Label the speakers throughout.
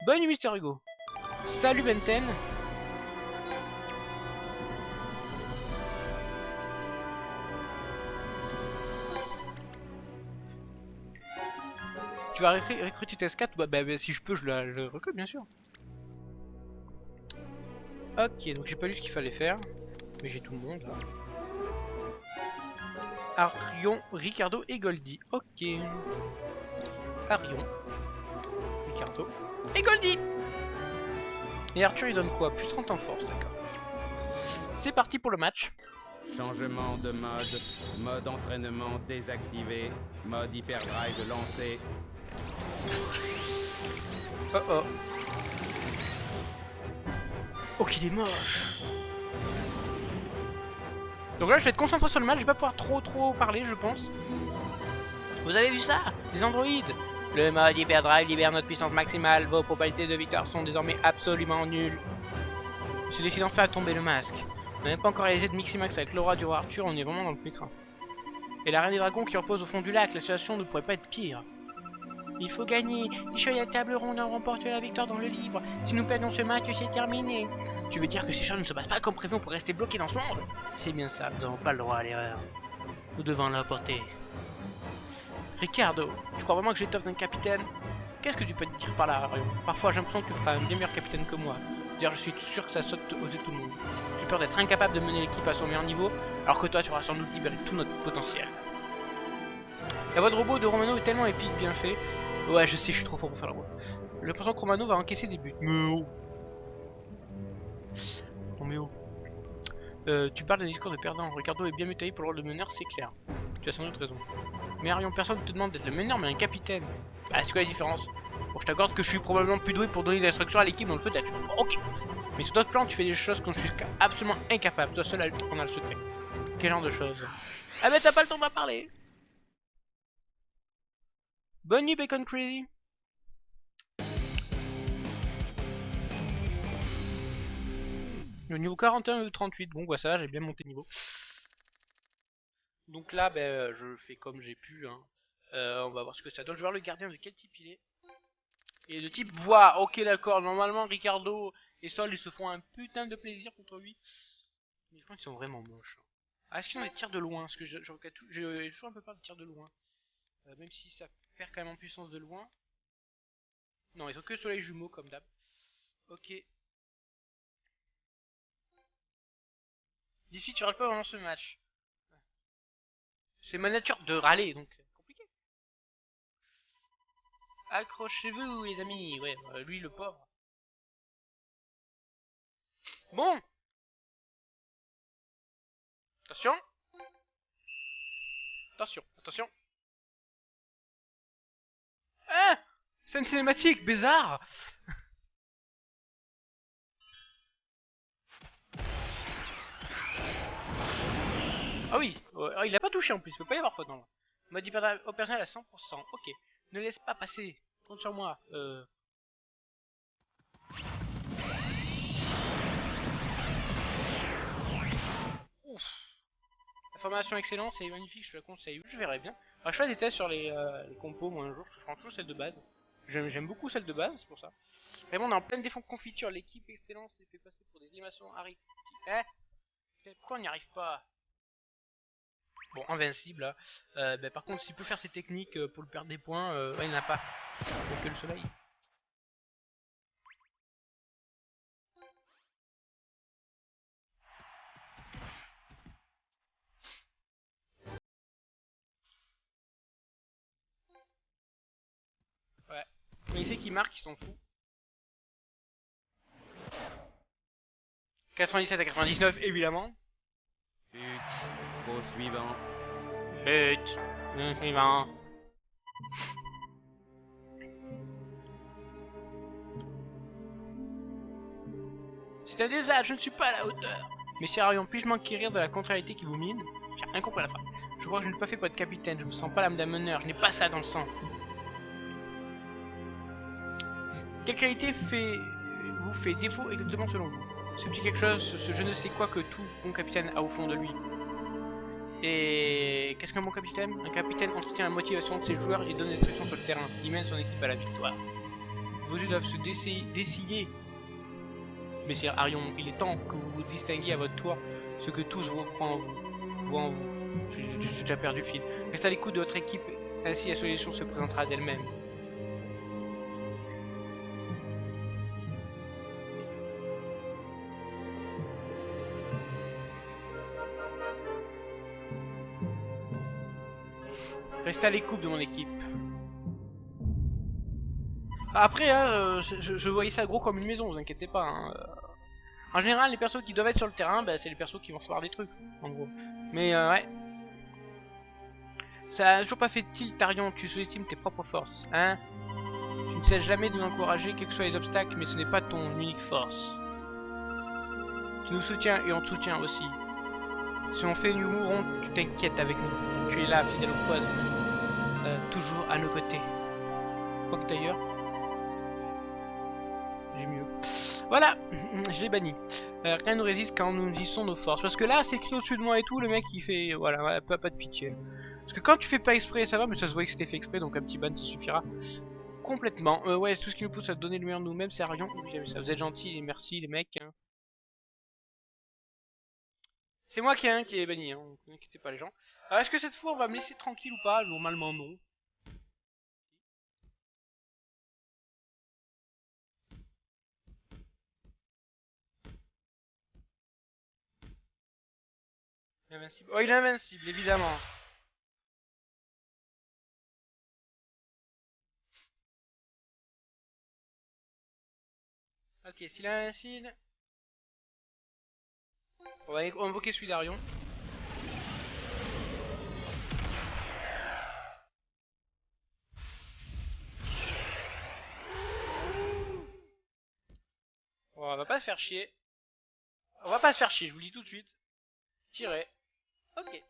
Speaker 1: Bonne nuit, Mister Hugo. Salut, Benten. Tu vas recruter TS4? Bah, si je peux, je le recrute, bien sûr. Ok, donc j'ai pas lu ce qu'il fallait faire. Mais j'ai tout le monde, là. Arion, Ricardo et Goldie. Ok. Arion, Ricardo et Goldie. Et Arthur, il donne quoi? Plus 30 en force, d'accord. C'est parti pour le match.
Speaker 2: Changement de mode. Mode entraînement désactivé. Mode hyperdrive lancé.
Speaker 1: Oh oh. Oh qu'il est moche. Donc là je vais être concentré sur le match, je vais pas pouvoir trop parler je pense. Vous avez vu ça? Les androïdes. Le mode hyperdrive libère notre puissance maximale, vos probabilités de victoire sont désormais absolument nulles. Il se décide enfin à tomber le masque. On n'a même pas encore réalisé de Miximax avec Laura du roi Arthur, on est vraiment dans le pétrin. Et la reine des dragons qui repose au fond du lac, la situation ne pourrait pas être pire. Il faut gagner, les chevaliers à table ronde ont remporté la victoire dans le livre. Si nous perdons ce match, c'est terminé. Tu veux dire que ces choses ne se passent pas comme prévu pour rester bloqués dans ce monde? C'est bien ça, nous n'avons pas le droit à l'erreur. Nous devons l'emporter. Ricardo, tu crois vraiment que j'étoffe d'un capitaine? Qu'est-ce que tu peux te dire par là, Arion? Parfois j'ai l'impression que tu feras un bien meilleur capitaine que moi. D'ailleurs je suis sûr que ça saute aux yeux de tout le monde. J'ai peur d'être incapable de mener l'équipe à son meilleur niveau, alors que toi tu auras sans doute libéré tout notre potentiel. La voix de robot de Romano est tellement épique, bien fait. Ouais, je sais, je suis trop fort pour faire la voix. J'ai l'impression que Romano va encaisser des buts. Mais oh. Non mais oh. Tu parles d'un discours de perdant. Ricardo est bien mieux taillé pour le rôle de meneur, c'est clair. Tu as sans doute raison. Mais Arion, personne ne te demande d'être le meneur, mais un capitaine. Bah, c'est quoi la différence? Bon, je t'accorde que je suis probablement plus doué pour donner des instructions à l'équipe dans le feu d'action. Bon, ok. Mais sur d'autres plans, tu fais des choses dont je suis absolument incapable. Toi seul on a le secret. Quel genre de choses? Ah bah t'as pas le temps d'en parler. Bonne nuit, Bacon Crazy. Le niveau 41 ou 38, bon bah ça va, j'ai bien monté niveau. Donc là, ben, je fais comme j'ai pu. Hein. On va voir ce que ça donne. Je vais voir le gardien de quel type il est. Et de type voix. Ok, d'accord. Normalement, Ricardo et Sol, ils se font un putain de plaisir contre lui. Mais je crois qu'ils sont vraiment moches. Ah, est-ce qu'ils ont des tirs de loin? Parce que j'ai toujours un peu peur de tirs de loin. Même si ça perd quand même en puissance de loin. Non, ils ont que soleil jumeau comme d'hab. Ok. D'ici, tu râles pas pendant ce match. C'est ma nature de râler, donc compliqué. Accrochez-vous, les amis. Ouais, lui, le pauvre. Bon. Attention. Attention, attention. Ah, c'est une cinématique, bizarre. Ah oui, il a pas touché en plus, il peut pas y avoir faute dans le mode hyper opérationnel à 100%. Ok, ne laisse pas passer. Compte sur moi. Ouf. La formation excellente, c'est magnifique, je te la conseille. Je verrai bien. Alors, je fais des tests sur les compos, moi un jour, je prends toujours celle de base. J'aime beaucoup celle de base, c'est pour ça. Vraiment, on est en pleine défense confiture. L'équipe excellence les fait passer pour des animations Harry. Pourquoi on n'y arrive pas? Bon, invincible là. Bah, par contre, s'il peut faire ses techniques pour le perdre des points, ouais, il n'y en a pas. Donc que le soleil. Ouais. Mais il sait qu'il marque, il s'en fout. 97 à 99, évidemment.
Speaker 2: But. Au suivant.
Speaker 1: But. Suivant. C'est un désastre, je ne suis pas à la hauteur. Messieurs Arion, puis-je m'enquérir de la contrariété qui vous mine? J'ai rien compris à la fin. Je crois que je ne suis pas fait pour être capitaine, je me sens pas l'âme d'un meneur, je n'ai pas ça dans le sang. Quelle qualité vous fait défaut exactement selon vous? Ce petit quelque chose, ce je ne sais quoi que tout bon capitaine a au fond de lui. Et qu'est-ce qu'un bon capitaine? Un capitaine entretient la motivation de ses joueurs et donne des instructions sur le terrain. Il mène son équipe à la victoire. Vos yeux doivent se dessiller. Messire Arion, il est temps que vous distinguiez à votre tour ce que tous voient en vous. J'ai déjà perdu le fil. Restez à l'écoute de votre équipe, ainsi la solution se présentera d'elle-même. Restez à l'écoute de mon équipe. Après, hein, je voyais ça gros comme une maison, vous inquiétez pas. Hein. En général, les persos qui doivent être sur le terrain, bah, c'est les persos qui vont recevoir des trucs, en gros. Mais ouais. Ça a toujours pas fait tilt, Arion, tu sous-estimes tes propres forces, hein. Tu ne cesses jamais de nous encourager, quels que soient les obstacles, mais ce n'est pas ton unique force. Tu nous soutiens et on te soutient aussi. Si on fait nous mourrons, tu t'inquiètes avec nous. Tu es là, fidèle au poste, toujours à nos côtés. Quoique d'ailleurs, j'ai mieux. Voilà, je l'ai banni. Rien ne résiste quand nous unissons nos forces. Parce que là, c'est écrit au-dessus de moi et tout, le mec il fait... Voilà, pas de pitié. Parce que quand tu fais pas exprès, ça va, mais ça se voit que c'était fait exprès, donc un petit ban ça suffira. Complètement. Ouais, tout ce qui nous pousse à donner le meilleur de nous-mêmes, c'est Arion. Ça, vous êtes gentils et merci les mecs. Hein. C'est moi qui est banni, hein. Ne inquiétez pas les gens. Est-ce que cette fois on va me laisser tranquille ou pas? Normalement non. Invincible. Oh, il est invincible, évidemment. Ok, s'il est invincible... On va invoquer celui d'Arion. On va pas se faire chier. On va pas se faire chier, je vous le dis tout de suite. Tirer. Ok.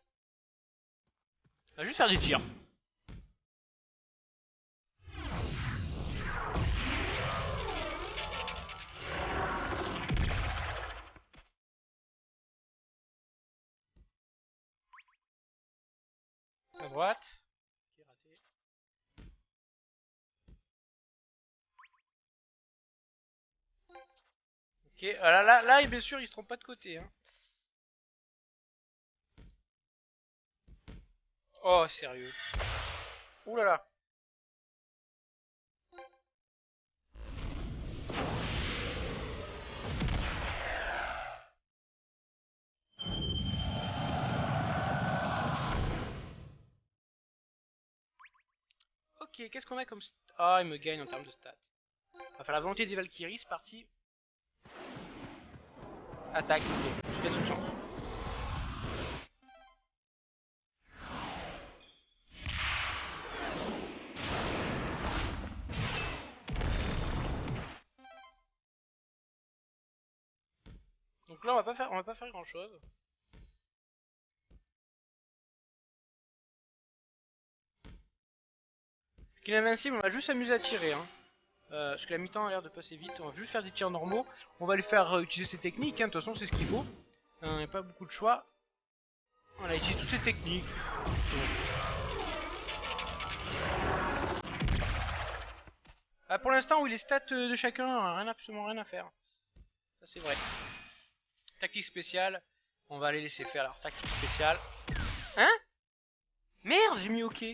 Speaker 1: On va juste faire des tirs. À droite. Ok, raté. Ok, là, bien sûr, il se trompe pas de côté. Hein. Oh, sérieux. Ouh là là. Ok, qu'est-ce qu'on a comme... Ah, il me gagne en termes de stats. Enfin, la volonté des Valkyries, c'est parti. Attaque, ok. Je laisse une chance. Donc là, on va pas faire grand chose. Qu'il est invincible, on va juste s'amuser à tirer. Hein. Parce que la mi-temps a l'air de passer vite. On va juste faire des tirs normaux. On va lui faire utiliser ses techniques. Hein. De toute façon, c'est ce qu'il faut. Il n'y a pas beaucoup de choix. On a utilisé toutes ses techniques. Pour l'instant, oui, les stats de chacun, absolument rien à faire. Ça, c'est vrai. Tactique spéciale. On va les laisser faire. Alors, tactique spéciale. Hein? Merde, j'ai mis OK.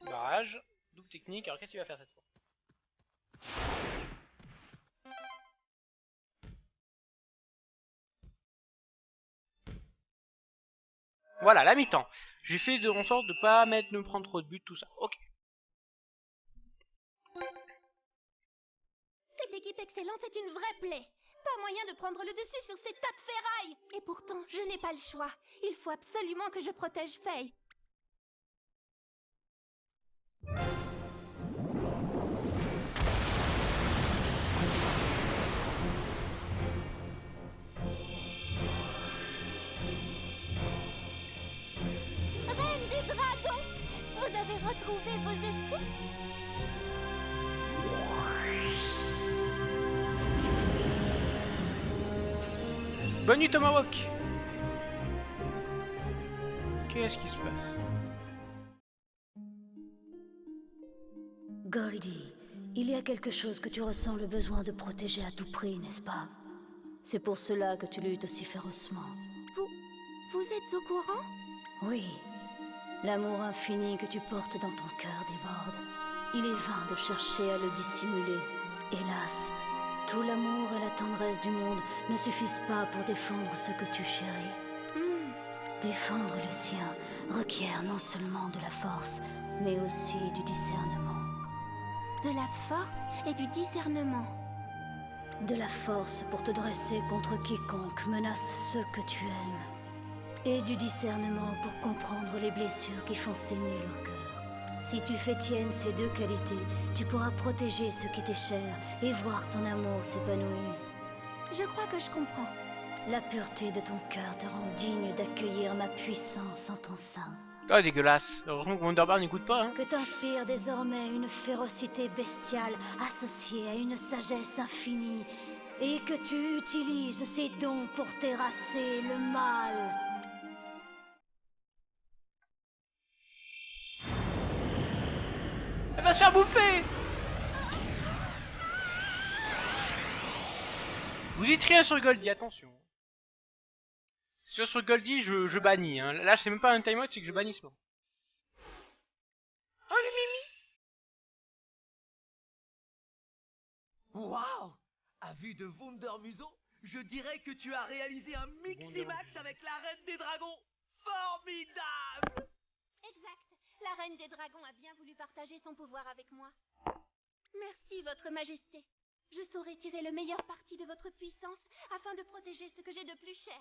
Speaker 1: Barrage. Double technique. Alors, qu'est-ce qu'il va faire cette fois? Voilà, la mi-temps. J'ai fait en sorte de pas me prendre trop de buts, tout ça. Ok.
Speaker 3: Cette équipe excellente est une vraie plaie. Pas moyen de prendre le dessus sur ces tas de ferraille. Et pourtant, je n'ai pas le choix. Il faut absolument que je protège Faye. Reine des dragons, vous avez retrouvé vos esprits?
Speaker 1: Bonne nuit Tomahawk. Qu'est-ce qui se passe?
Speaker 4: Goldie, il y a quelque chose que tu ressens le besoin de protéger à tout prix, n'est-ce pas? C'est pour cela que tu luttes aussi férocement.
Speaker 3: Vous êtes au courant?
Speaker 4: Oui. L'amour infini que tu portes dans ton cœur déborde. Il est vain de chercher à le dissimuler. Hélas, tout l'amour et la tendresse du monde ne suffisent pas pour défendre ce que tu chéris. Défendre les siens requiert non seulement de la force, mais aussi du discernement.
Speaker 3: De la force et du discernement.
Speaker 4: De la force pour te dresser contre quiconque menace ceux que tu aimes. Et du discernement pour comprendre les blessures qui font saigner leur cœur. Si tu fais tienne ces deux qualités, tu pourras protéger ce qui t'est cher et voir ton amour s'épanouir.
Speaker 3: Je crois que je comprends.
Speaker 4: La pureté de ton cœur te rend digne d'accueillir ma puissance en ton sein.
Speaker 1: Oh, dégueulasse. Heureusement que Wonderbar n'écoute pas, hein.
Speaker 4: Que t'inspire désormais une férocité bestiale associée à une sagesse infinie, et que tu utilises ces dons pour terrasser le mal.
Speaker 1: Elle va se faire bouffer. Vous dites rien sur Goldie, attention. Sur Goldie, je bannis. Hein. Là, c'est même pas un timeout, c'est que je bannis ce moment. Oh, le mimi.
Speaker 5: Waouh! À vue de Wondermuso, je dirais que tu as réalisé un Miximax avec la Reine des Dragons. Formidable!
Speaker 3: Exact. La Reine des Dragons a bien voulu partager son pouvoir avec moi. Merci, Votre Majesté. Je saurai tirer le meilleur parti de votre puissance afin de protéger ce que j'ai de plus cher.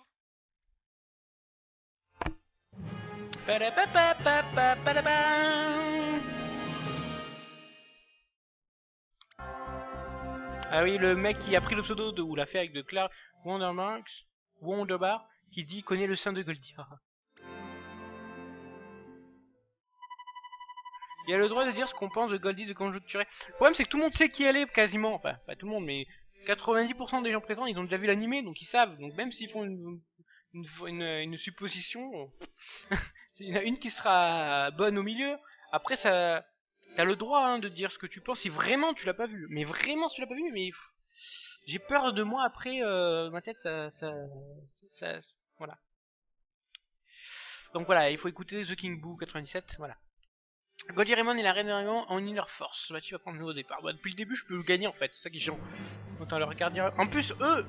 Speaker 1: Ah oui, le mec qui a pris le pseudo de ou l'a fait avec de Clark Wonderbar qui dit connaît le sein de Goldie. Il a le droit de dire ce qu'on pense de Goldie de conjecturer. Le problème c'est que tout le monde sait qui elle est quasiment, enfin pas tout le monde mais 90% des gens présents ils ont déjà vu l'animé donc ils savent. Donc même s'ils font une supposition, il y en a une qui sera bonne au milieu. Après ça, t'as le droit hein, de dire ce que tu penses si vraiment tu l'as pas vu. Mais vraiment si tu l'as pas vu, mais j'ai peur de moi après ma tête ça voilà. Donc voilà, il faut écouter The King Boo 97, voilà. Goldie Raymond et la Reine des Dragons ont uni leur force. Bah tu vas prendre le au départ. Bah, depuis le début je peux gagner en fait, c'est ça qui est chiant. Autant leur regarder. En plus eux,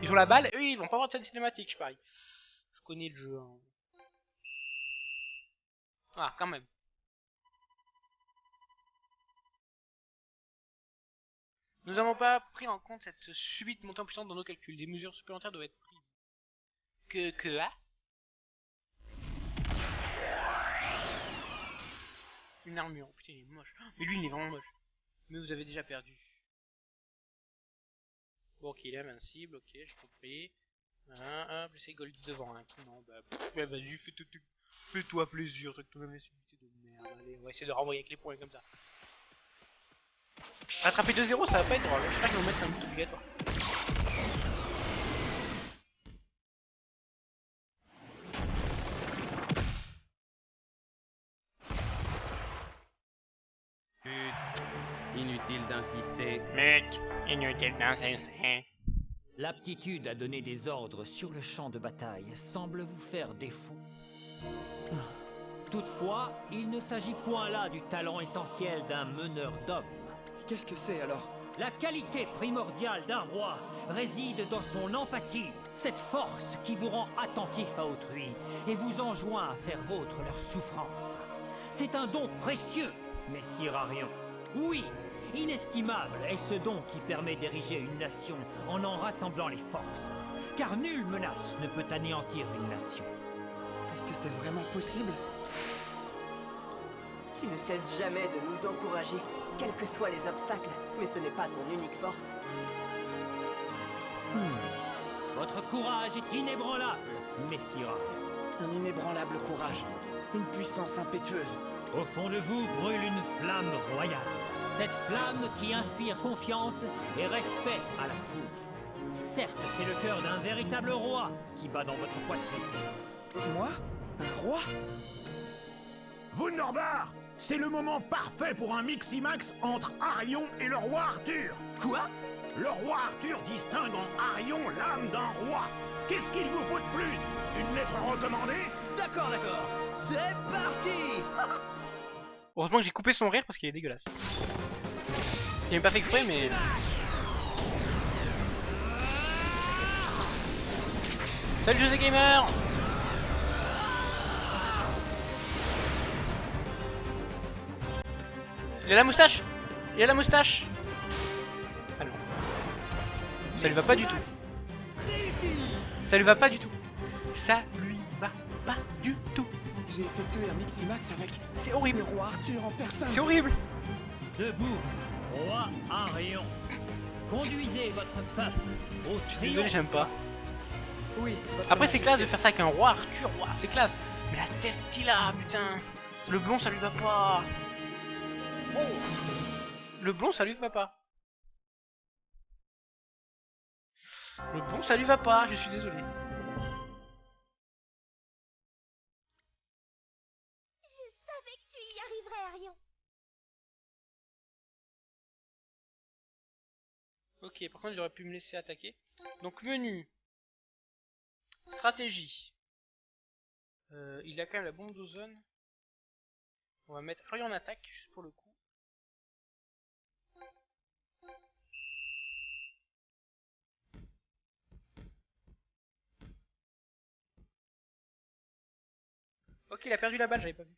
Speaker 1: ils ont la balle, eux ils vont pas avoir de scène cinématique, je parie. Je connais le jeu. Hein. Ah quand même. Nous n'avons pas pris en compte cette subite montée en puissance dans nos calculs. Des mesures supplémentaires doivent être prises. Ah une armure, oh, putain il est moche. Mais lui il est vraiment moche. Mais vous avez déjà perdu. Bon ok il est invincible, ok j'ai compris. Blessé Goldie devant hein. Non bah ouais, vas-y fais-toi plaisir avec ton invincibilité de merde. Allez on va essayer de renvoyer avec les points comme ça. Rattraper 2-0 ça va pas être drôle, j'espère qu'ils vont mettre un but obligatoire.
Speaker 2: Inutile d'insister.
Speaker 1: Inutile d'insister.
Speaker 6: L'aptitude à donner des ordres sur le champ de bataille semble vous faire défaut. Toutefois, il ne s'agit point là du talent essentiel d'un meneur d'hommes.
Speaker 5: Qu'est-ce que c'est alors?
Speaker 6: La qualité primordiale d'un roi réside dans son empathie, cette force qui vous rend attentif à autrui et vous enjoint à faire vôtre leur souffrance. C'est un don précieux, messire Arion. Oui, inestimable est ce don qui permet d'ériger une nation en rassemblant les forces. Car nulle menace ne peut anéantir une nation.
Speaker 5: Est-ce que c'est vraiment possible?
Speaker 7: Tu ne cesses jamais de nous encourager, quels que soient les obstacles, mais ce n'est pas ton unique force.
Speaker 6: Votre courage est inébranlable, messire Arion.
Speaker 5: Un inébranlable courage, une puissance impétueuse.
Speaker 6: Au fond de vous brûle une flamme royale. Cette flamme qui inspire confiance et respect à la foule. Certes, c'est le cœur d'un véritable roi qui bat dans votre poitrine.
Speaker 8: Moi? Un roi?
Speaker 9: Wunderbar! C'est le moment parfait pour un mix-max entre Arion et le roi Arthur.
Speaker 8: Quoi?
Speaker 9: Le roi Arthur distingue en Arion l'âme d'un roi. Qu'est-ce qu'il vous faut de plus? Une lettre recommandée?
Speaker 8: D'accord, d'accord. C'est parti!
Speaker 1: Heureusement que j'ai coupé son rire parce qu'il est dégueulasse. Il m'a pas fait exprès, mais... Salut José Gamer! Il a la moustache! Il a la moustache! Ah non. Ça lui va pas du tout. Ça lui va pas du tout. Ça lui va pas du tout.
Speaker 5: J'ai effectué un Miximax avec
Speaker 1: C'est horrible.
Speaker 5: le roi Arthur en personne.
Speaker 1: C'est horrible.
Speaker 6: Debout, roi Arion. Conduisez votre peuple au
Speaker 1: Désolé,
Speaker 6: triomphe.
Speaker 1: j'aime pas.
Speaker 5: Oui.
Speaker 1: Après, c'est classe de faire ça avec un roi Arthur, ouah, c'est classe. Mais la tête qu'il a, putain. Le blond, ça lui va pas. Oh. Le blond, ça lui va pas. Le blond, ça lui va pas, je suis désolé.
Speaker 3: Je savais que tu y arriverais, Arion.
Speaker 1: Ok, par contre, j'aurais pu me laisser attaquer. Donc, menu. Stratégie. Il a quand même la bombe d'ozone. On va mettre Arion en attaque, juste pour le coup. Ok, il a perdu la balle, j'avais pas vu.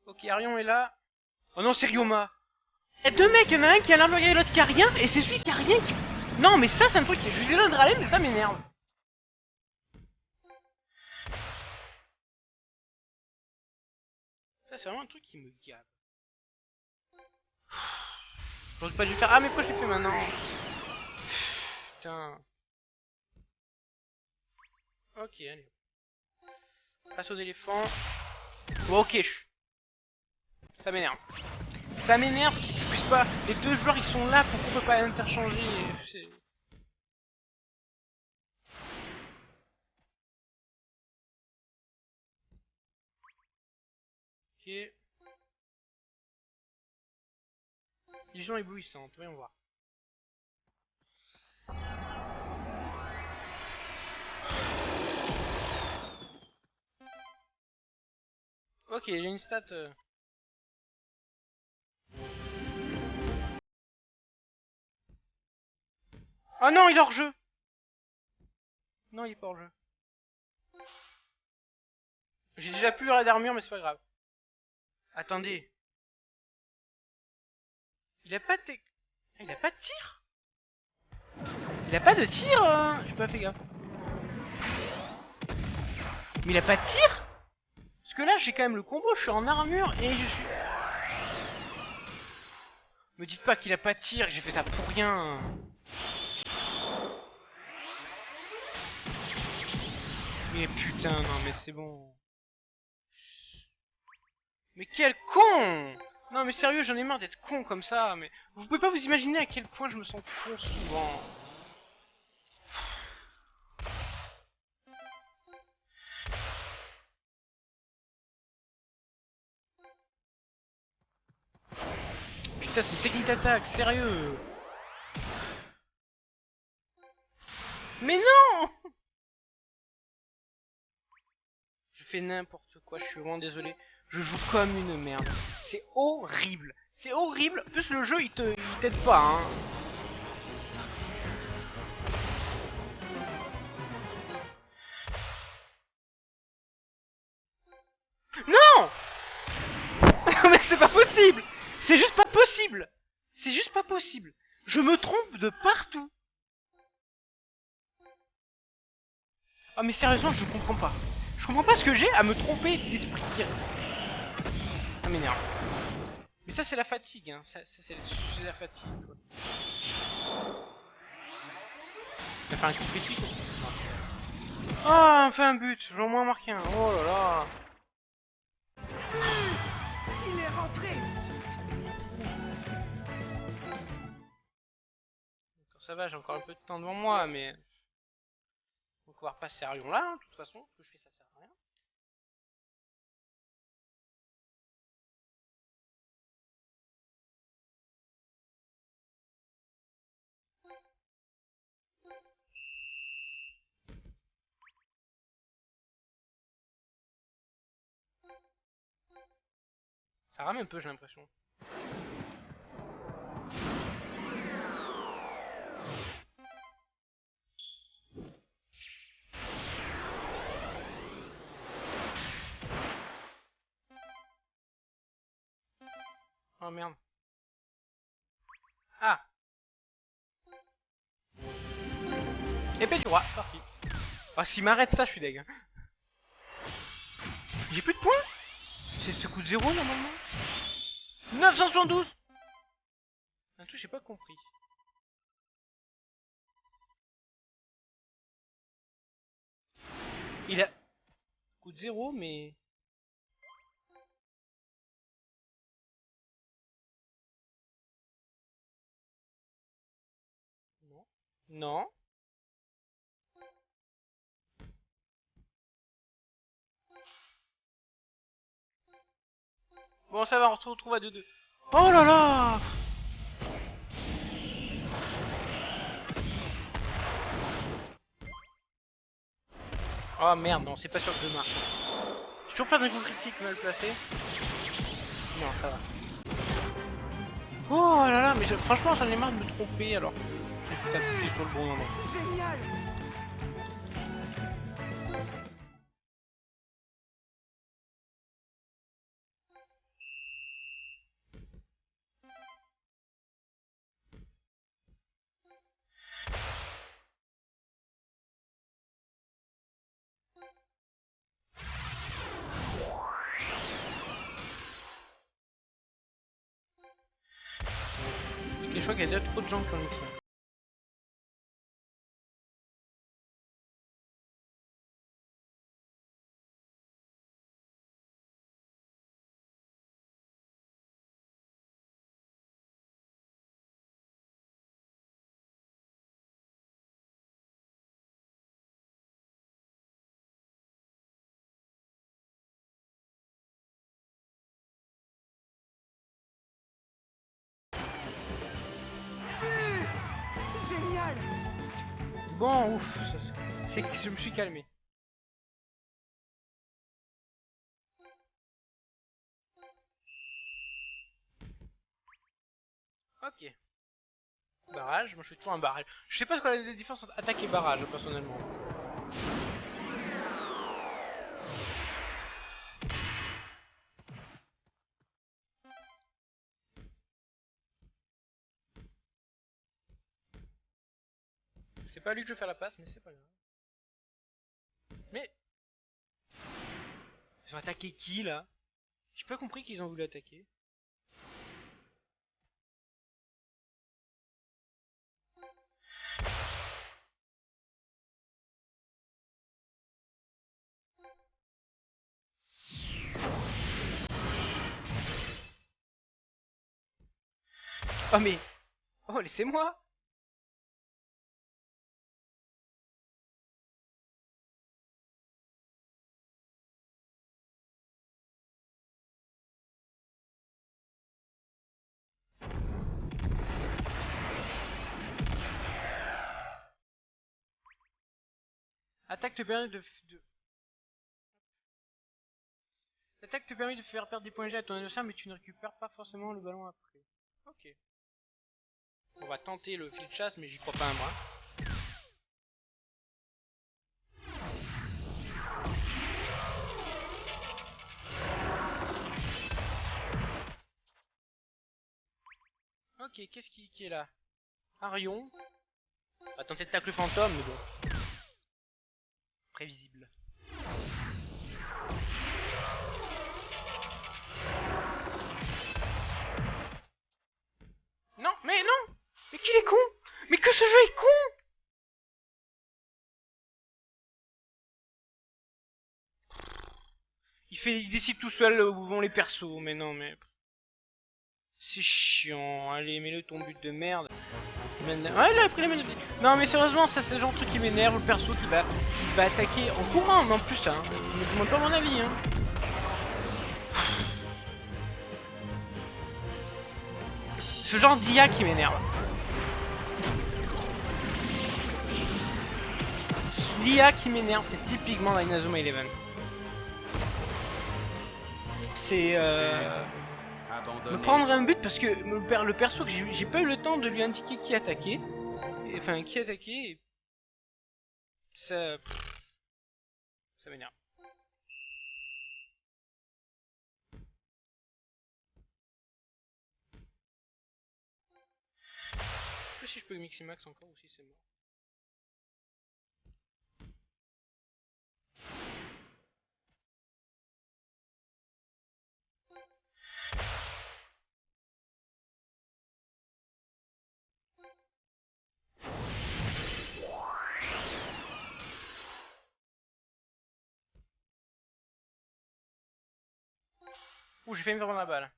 Speaker 1: Ok, Arion est là. Oh non, c'est Ryoma. Et deux mecs, il y en a un qui a l'armure et l'autre qui a rien, et c'est celui qui a rien qui... Non, mais ça, c'est un truc qui... Je suis désolé de râler, mais ça m'énerve. Ça, c'est vraiment un truc qui me gave. J'aurais pas dû faire... Ah, mais pourquoi je l'ai fait maintenant? Putain. Ok, allez. Passe aux éléphants. Bon, ok. Ça m'énerve. Ça m'énerve qu'ils puissent pas... Les deux joueurs, ils sont là, pourquoi on peut pas interchanger? Ok. Illusion éblouissante, voyons voir. Ok, j'ai une stat... Oh non, il est hors jeu. Non, il est pas hors jeu. J'ai déjà plus d'armure, mais c'est pas grave. Attendez. Il a pas de... Il a pas de tir. Il a pas de tir, hein. J'ai pas fait gaffe. Mais il a pas de tir. Parce que là, j'ai quand même le combo, je suis en armure et je suis... Me dites pas qu'il a pas de tir, j'ai fait ça pour rien. Mais putain, non mais c'est bon. Mais quel con! Non mais sérieux, j'en ai marre d'être con comme ça, mais... Vous pouvez pas vous imaginer à quel point je me sens con souvent. Putain, c'est une technique d'attaque, sérieux. Mais non! Je fais n'importe quoi, je suis vraiment désolé. Je joue comme une merde. C'est horrible. C'est horrible. En plus, le jeu, il t'aide pas, hein. Non! Mais c'est pas possible! C'est juste pas possible! C'est juste pas possible! Je me trompe de partout! Ah mais sérieusement, je comprends pas. Je comprends pas ce que j'ai à me tromper d'esprit. Ça m'énerve. Mais ça c'est la fatigue, hein. Ça c'est la fatigue, quoi. Il va faire un coup critique. Oh, enfin un but, j'ai au moins marqué un. Oh là là.
Speaker 5: Il est rentré.
Speaker 1: Ça va, j'ai encore un peu de temps devant moi, mais... On va pouvoir passer à Arion là, hein, de toute façon. Ce que je fais, ça sert à rien. Ça rame un peu, j'ai l'impression. Oh merde. Ah! Épée du roi, parti. Ah, s'il m'arrête ça, je suis deg. Hein. J'ai plus de points? C'est ce coup de 0 normalement? 972! Un truc, j'ai pas compris. Il a... Coup de 0, mais... Non. Non. Bon, ça va, on se retrouve à 2-2. Oh là là! Oh merde, non, c'est pas sûr que je marche. J'ai toujours plein de coups critiques mal placés. Non, ça va. Oh là là, mais franchement, j'en ai marre de me tromper alors. J'ai tout appuyé sur le bon moment.
Speaker 7: Génial!
Speaker 1: Et je crois qu'il y a déjà trop de gens qui ont mis ça.
Speaker 7: Génial!
Speaker 1: Bon, ouf, c'est que je me suis calmé. Ok. Barrage, moi je fais toujours un barrage. Je sais pas ce qu'on a la différence entre attaque et barrage, personnellement. C'est pas lui que je vais faire la passe, mais c'est pas grave. Mais... Ils ont attaqué qui, là? J'ai pas compris qu'ils ont voulu attaquer. Oh mais... Oh, laissez-moi! Attaque te permet L'attaque te permet de faire perdre des points de jet à ton adversaire, mais tu ne récupères pas forcément le ballon après. Ok. On va tenter le fil de chasse, mais j'y crois pas un brin. Ok, qu'est-ce qui est là? Arion. On va tenter de tacle fantôme, mais bon. Prévisible. Non, mais non! Mais qu'il est con! Mais que ce jeu est con! Il décide tout seul où vont les persos, mais non, mais... C'est chiant, allez, mets-le ton but de merde. Ouais, il a pris la manette. Non, mais sérieusement, ça c'est le genre de truc qui m'énerve. Le perso qui va attaquer en courant, mais en plus, hein. Je me demande pas mon avis, hein. Ce genre d'IA qui m'énerve. L'IA qui m'énerve, c'est typiquement dans Inazuma Eleven. C'est me prendre un but parce que le perso que j'ai pas eu le temps de lui indiquer qui attaquer. Enfin, qui attaquer. Et ça m'énerve. Je sais pas si je peux mixer max encore ou si c'est mort. Ouh, j'ai failli me faire prendre la balle.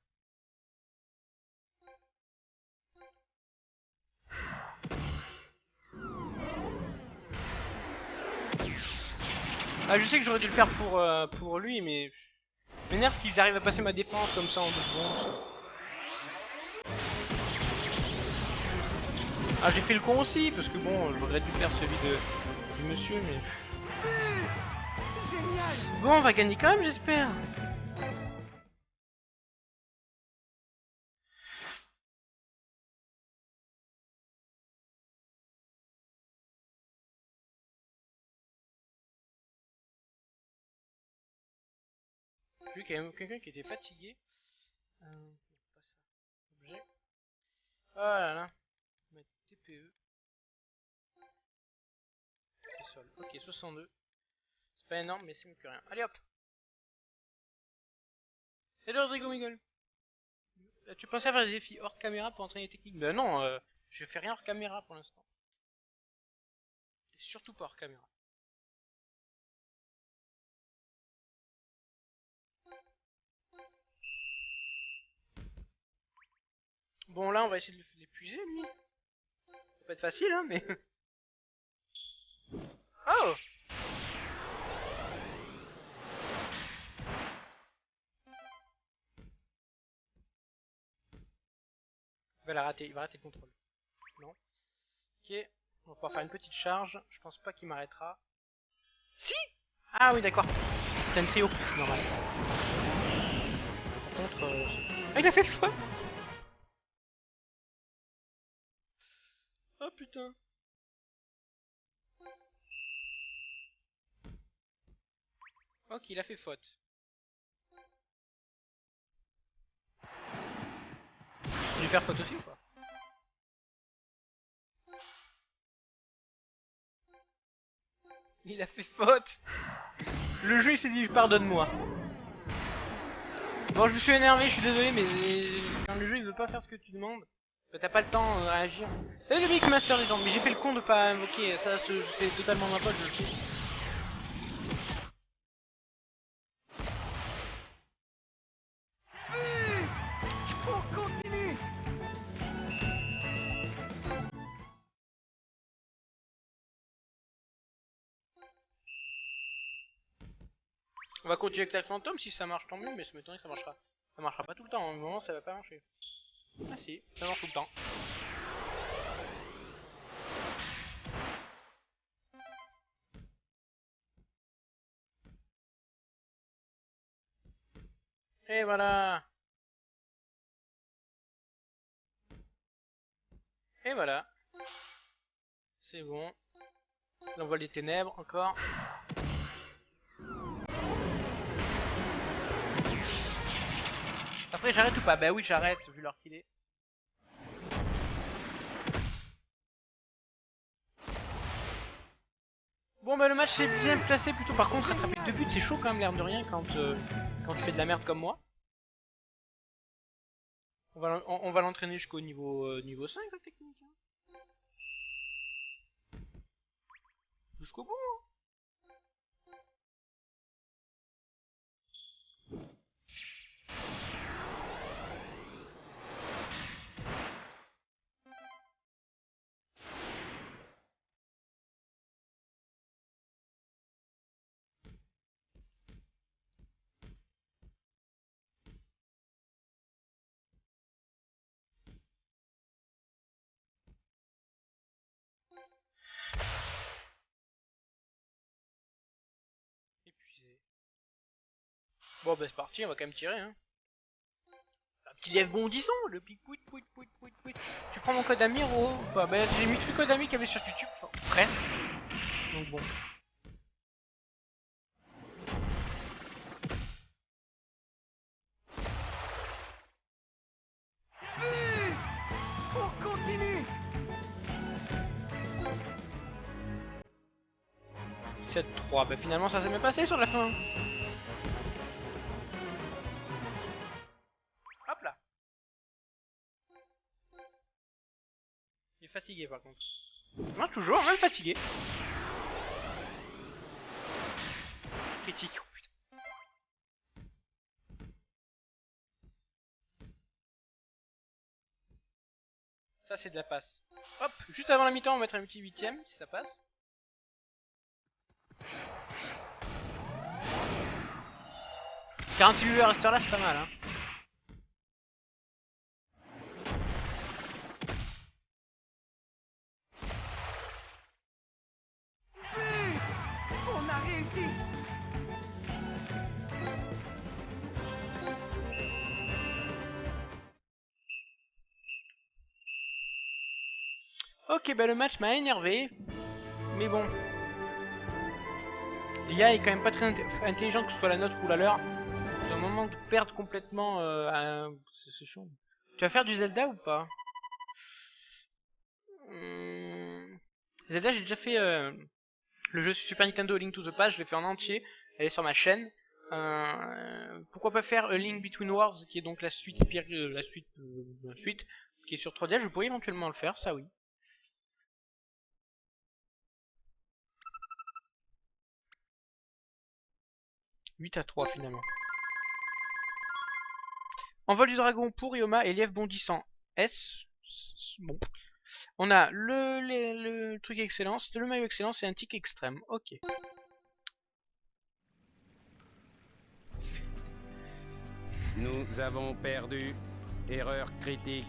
Speaker 1: Ah, je sais que j'aurais dû le faire pour lui, mais m'énerve qu'ils arrivent à passer ma défense comme ça en 2 secondes. Ah, j'ai fait le con aussi, parce que bon, j'aurais dû faire celui du monsieur, mais... Bon, on va gagner quand même, j'espère. J'ai vu qu'il y avait quelqu'un qui était fatigué. Pas ça. Objet. Oh là là. Mettre TPE. Sol. Ok, 62. C'est pas énorme, mais c'est mieux que rien. Allez hop. Hello Rodrigo Miguel. Tu pensais à faire des défis hors caméra pour entraîner les techniques? Ben non, je fais rien hors caméra pour l'instant. Surtout pas hors caméra. Bon là on va essayer de l'épuiser lui. Ça va pas être facile hein mais... Oh! Il va rater le contrôle. Non. Ok, on va pouvoir faire une petite charge. Je pense pas qu'il m'arrêtera. Si! Ah oui d'accord. C'est un trio, normal. Par contre... Ah il a fait le choix! Oh putain! Ok, il a fait faute. Je vais lui faire faute aussi ou pas? Il a fait faute! Le jeu il s'est dit pardonne-moi. Bon, je suis énervé, je suis désolé, mais quand le jeu il veut pas faire ce que tu demandes, bah, t'as pas le temps de réagir. Salut le Big Master des temps, mais j'ai fait le con de pas invoquer, ça c'est totalement ma faute, je le sais.
Speaker 8: On continue.
Speaker 1: On va continuer avec la fantôme, si ça marche tant mieux, mais ça m'étonnerait que ça marchera. Ça marchera pas tout le temps, à un moment ça va pas marcher. Ah si, ça marche tout le temps. Et voilà. Et voilà. C'est bon. L'envol des ténèbres, encore. Après j'arrête ou pas? Bah oui j'arrête, vu l'heure qu'il est. Bon bah le match est bien placé plutôt, par contre rattraper 2 buts c'est chaud quand même l'air de rien quand tu fais de la merde comme moi. On va l'entraîner jusqu'au niveau 5 la technique. Hein. Jusqu'au bout. Hein. Bon bah c'est parti, on va quand même tirer hein. Un petit lièvre bondissant, le petit pouit pouit pouit pouit pouit. Tu prends mon code ami ou pas? Bah j'ai mis tout le code ami qu'il y avait sur YouTube, enfin, presque. Donc bon.
Speaker 8: On continue.
Speaker 1: 7-3, bah finalement ça s'est bien passé sur la fin. Hop là. Il est fatigué par contre. Non, toujours, même fatigué. Critique, oh putain. Ça c'est de la passe. Hop, juste avant la mi-temps on va mettre un petit 8ème si ça passe. « 48 viewers à cette heure là c'est pas mal hein.
Speaker 8: Oui, on a réussi.
Speaker 1: Ok, bah le match m'a énervé. Mais bon. L'IA est quand même pas très intelligente, que ce soit la nôtre ou la leur. C'est un moment de perdre complètement. C'est chaud. Tu vas faire du Zelda ou pas? Zelda, j'ai déjà fait le jeu sur Super Nintendo Link to the Past, je l'ai fait en entier. Elle est sur ma chaîne. Pourquoi pas faire A Link Between Worlds, qui est donc la suite, la suite qui est sur 3DS. Je pourrais éventuellement le faire, ça oui. 8-3 finalement. Envol du dragon pour Ryoma et lièvre bondissant. Bon. On a le truc excellence, le maillot excellence et un tic extrême. Ok.
Speaker 2: Nous avons perdu. Erreur critique.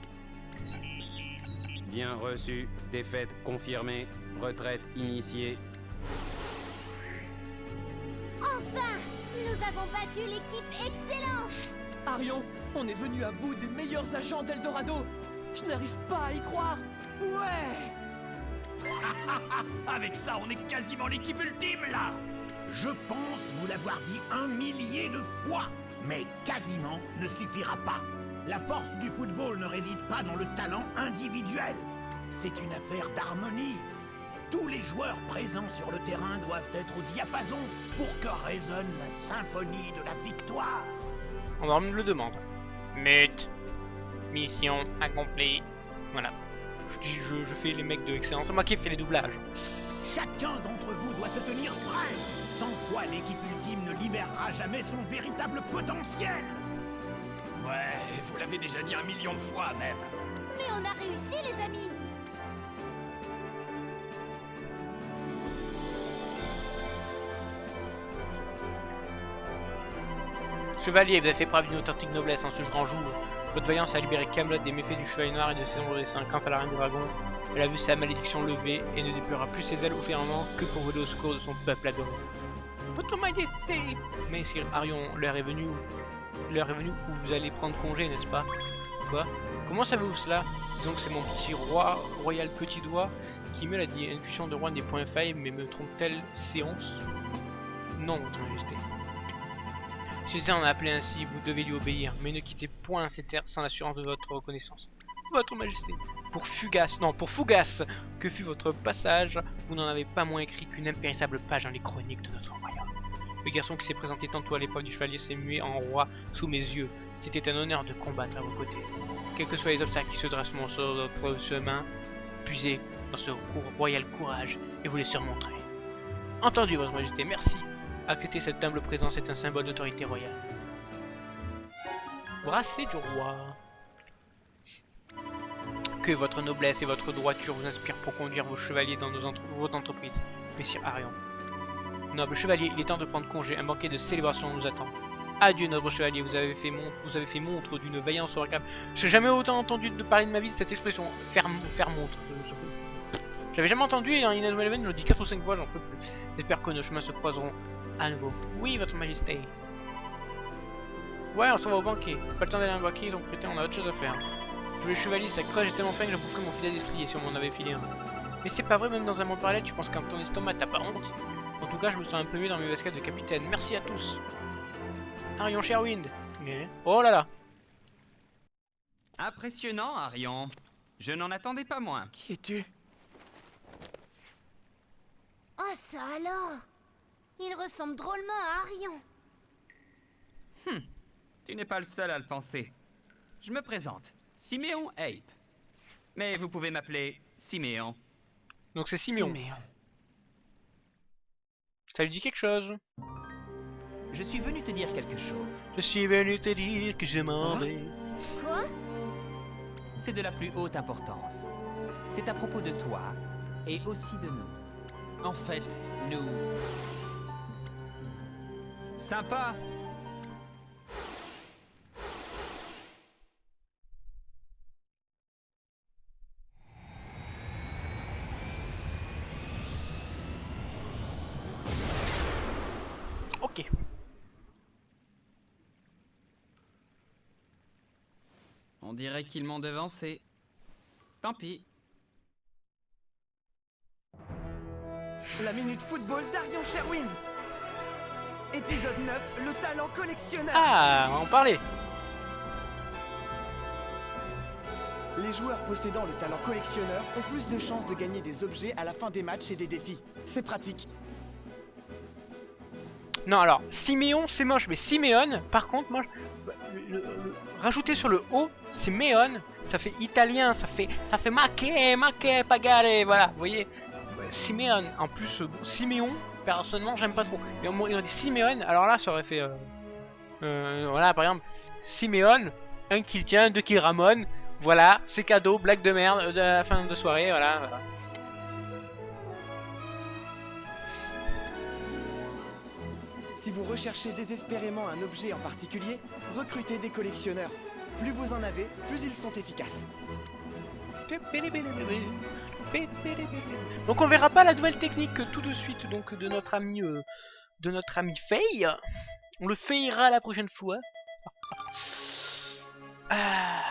Speaker 2: Bien reçu. Défaite confirmée. Retraite initiée.
Speaker 3: Enfin, nous avons battu l'équipe excellente.
Speaker 10: Arion, on est venu à bout des meilleurs agents d'Eldorado. Je n'arrive pas à y croire. Ouais.
Speaker 9: Avec ça, on est quasiment l'équipe ultime, là. Je pense vous l'avoir dit 1 millier de fois, mais quasiment ne suffira pas. La force du football ne réside pas dans le talent individuel. C'est une affaire d'harmonie. Tous les joueurs présents sur le terrain doivent être au diapason pour que résonne la symphonie de la victoire.
Speaker 1: On me le demande. Mute. Mission accomplie. Voilà. Je fais les mecs de excellence. C'est moi qui fais les doublages.
Speaker 9: Chacun d'entre vous doit se tenir prêt, sans quoi l'équipe ultime ne libérera jamais son véritable potentiel. Ouais, vous l'avez déjà dit 1 million de fois même.
Speaker 3: Mais on a réussi, les amis.
Speaker 1: Chevalier, vous avez fait preuve d'une authentique noblesse en ce grand jour. Votre vaillance a libéré Camelot des méfaits du Chevalier Noir et de ses ombres dessins. Quant à la Reine des Dragons, elle a vu sa malédiction levée et ne déploiera plus ses ailes au firmament que pour voler au secours de son peuple adoré. Votre majesté! Mais Sir Arion, l'heure est venue où vous allez prendre congé, n'est-ce pas? Quoi? Comment savez-vous cela? Disons que c'est mon petit roi, royal petit doigt, qui me l'a dit. L'intuition de roi n'est point infaillible, mais me trompe-t-elle séance? Non, votre majesté. Si on a appelé ainsi, vous devez lui obéir, mais ne quittez point ces terres sans l'assurance de votre reconnaissance. Votre majesté, pour Fougas, que fut votre passage, vous n'en avez pas moins écrit qu'une impérissable page dans les chroniques de notre royaume. Le garçon qui s'est présenté tantôt à l'épreuve du chevalier s'est mué en roi sous mes yeux. C'était un honneur de combattre à vos côtés. Quels que soient les obstacles qui se dresseront sur votre chemin, puisez dans ce royal courage et vous les surmonterez. Entendu, votre majesté, merci. Accepter cette humble présence est un symbole d'autorité royale. Bracelet du roi. Que votre noblesse et votre droiture vous inspirent pour conduire vos chevaliers dans votre entreprise, messire Arion. Noble chevalier, il est temps de prendre congé, un banquet de célébration nous attend. Adieu, noble chevalier, vous avez fait montre d'une vaillance remarquable. Je n'ai jamais autant entendu de parler de ma vie de cette expression, faire montre. J'avais jamais entendu et en Inazuma Eleven, je le dis 4 ou 5 fois, j'en peux plus. J'espère que nos chemins se croiseront à nouveau. Oui, votre majesté. Ouais, on s'en va au banquet. Pas le temps d'aller à un banquet, ils ont prêté, on a autre chose à faire. Je voulais chevalier, ça creuse, j'ai tellement faim que je boufferais mon filet d'estrier si on m'en avait filé un. Mais c'est pas vrai, même dans un monde parallèle, tu penses qu'un ton estomac, t'as pas honte? En tout cas, je me sens un peu mieux dans mes baskets de capitaine. Merci à tous. Arion Sherwind. Oh là là.
Speaker 11: Impressionnant, Arion. Je n'en attendais pas moins.
Speaker 10: Qui es-tu?
Speaker 4: Oh, ça alors! Il ressemble drôlement à Arion.
Speaker 11: Tu n'es pas le seul à le penser. Je me présente, Siméon Ape. Mais vous pouvez m'appeler Siméon.
Speaker 1: Donc c'est Siméon. Ça lui dit quelque chose?
Speaker 11: Je suis venu te dire quelque chose.
Speaker 1: Je suis venu te dire que je m'en vais.
Speaker 4: Quoi?
Speaker 11: C'est de la plus haute importance. C'est à propos de toi et aussi de nous. En fait, nous... Sympa.
Speaker 1: Ok.
Speaker 11: On dirait qu'ils m'ont devancé. Tant pis.
Speaker 8: La minute football d'Arion Sherwind. Épisode 9, le talent collectionneur.
Speaker 1: Ah, on va en parler.
Speaker 12: Les joueurs possédant le talent collectionneur ont plus de chances de gagner des objets à la fin des matchs et des défis. C'est pratique.
Speaker 1: Non, alors, Siméon, c'est moche, mais Siméon, par contre, moi, rajouter sur le O, c'est Méon, ça fait italien, ça fait make, pagare, voilà, vous voyez. Siméon, en plus, Siméon, personnellement, j'aime pas trop. Mais on dit Siméon, alors là, ça aurait fait, voilà, par exemple, Siméon, un kill tient, deux kills Ramon, voilà, c'est cadeau, blague de merde, de la fin de soirée, voilà.
Speaker 12: Si vous recherchez désespérément un objet en particulier, recrutez des collectionneurs. Plus vous en avez, plus ils sont efficaces.
Speaker 1: Donc on verra pas la nouvelle technique tout de suite donc de notre ami Faye. On le fayera la prochaine fois. Voilà,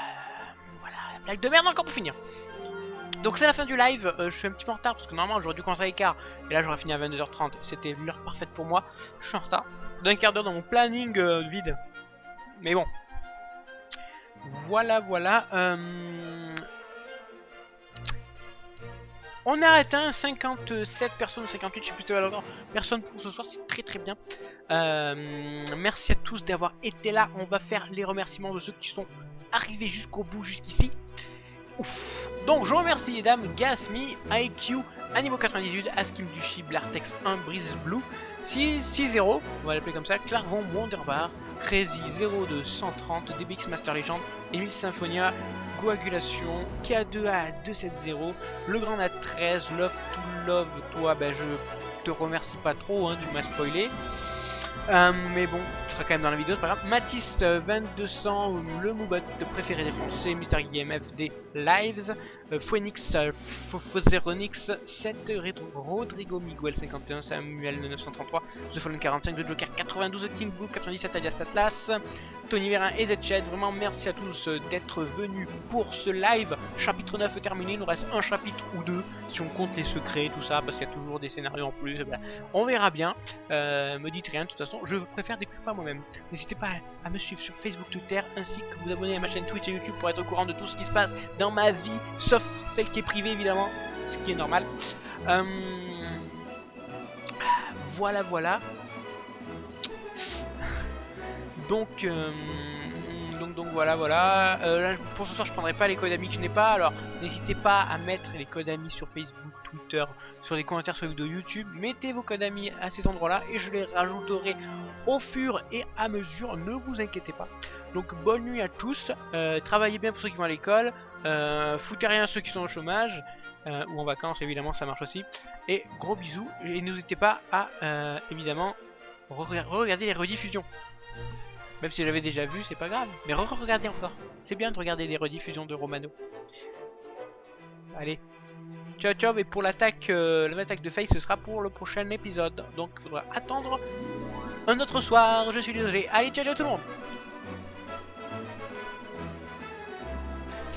Speaker 1: blague de merde encore pour finir. Donc c'est la fin du live, je suis un petit peu en retard parce que normalement j'aurais dû commencer à l'écart et là j'aurais fini à 22h30, c'était l'heure parfaite pour moi, je suis en retard d'un quart d'heure dans mon planning vide, mais bon, voilà, on a atteint 57 personnes, 58, je sais plus si encore personnes pour ce soir, c'est très très bien, merci à tous d'avoir été là, on va faire les remerciements de ceux qui sont arrivés jusqu'au bout, jusqu'ici. Ouf. Donc je remercie les dames Gasmi, IQ, Animo98, Askim Duchy, Blartex 1, Breeze Blue, 6-0, on va l'appeler comme ça, Clarvon, Wonderbar, Crazy 02 130, DBX Master Legend, Emile Symphonia, Coagulation, K2A 270, Le Grand Nat 13, Love to Love, toi ben je te remercie pas trop, hein, tu m'as spoilé. Mais bon, tu seras quand même dans la vidéo, c'est pas grave. Matisse 2200, le Moubot préféré des Français, Mister Game FD Lives, Phoenix, Fozeronix 7, Rodrigo Miguel 51, Samuel 933, The Fallen 45, The Joker 92, King Blue 97, Alias Atlas, Tony Vérin et Zched. Vraiment merci à tous d'être venus pour ce live. Chapitre 9 terminé, il nous reste un chapitre ou deux si on compte les secrets, tout ça, parce qu'il y a toujours des scénarios en plus. Voilà. On verra bien. Me dites rien, de toute façon, je préfère découvrir par moi-même. N'hésitez pas à me suivre sur Facebook, Twitter, ainsi que vous abonner à ma chaîne Twitch et YouTube pour être au courant de tout ce qui se passe dans ma vie, sauf celle qui est privée évidemment, ce qui est normal. Voilà. Donc voilà. Là, pour ce soir, je prendrai pas les codes amis que je n'ai pas. Alors, n'hésitez pas à mettre les codes amis sur Facebook, Twitter, sur les commentaires sur les vidéos YouTube. Mettez vos codes amis à ces endroits-là et je les rajouterai au fur et à mesure. Ne vous inquiétez pas. Donc, bonne nuit à tous. Travaillez bien pour ceux qui vont à l'école. Foutez rien à ceux qui sont au chômage. Ou en vacances, évidemment, ça marche aussi. Et gros bisous. Et n'hésitez pas à, évidemment, regarder les rediffusions. Même si je l'avais déjà vu, c'est pas grave. Mais regardez encore. C'est bien de regarder des rediffusions de Romano. Allez. Ciao. Et pour l'attaque de Faye, ce sera pour le prochain épisode. Donc il faudra attendre un autre soir. Je suis désolé. Allez, ciao tout le monde.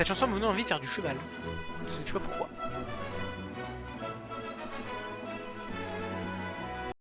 Speaker 1: Cette chanson me donne envie de faire du cheval. Je sais pas pourquoi.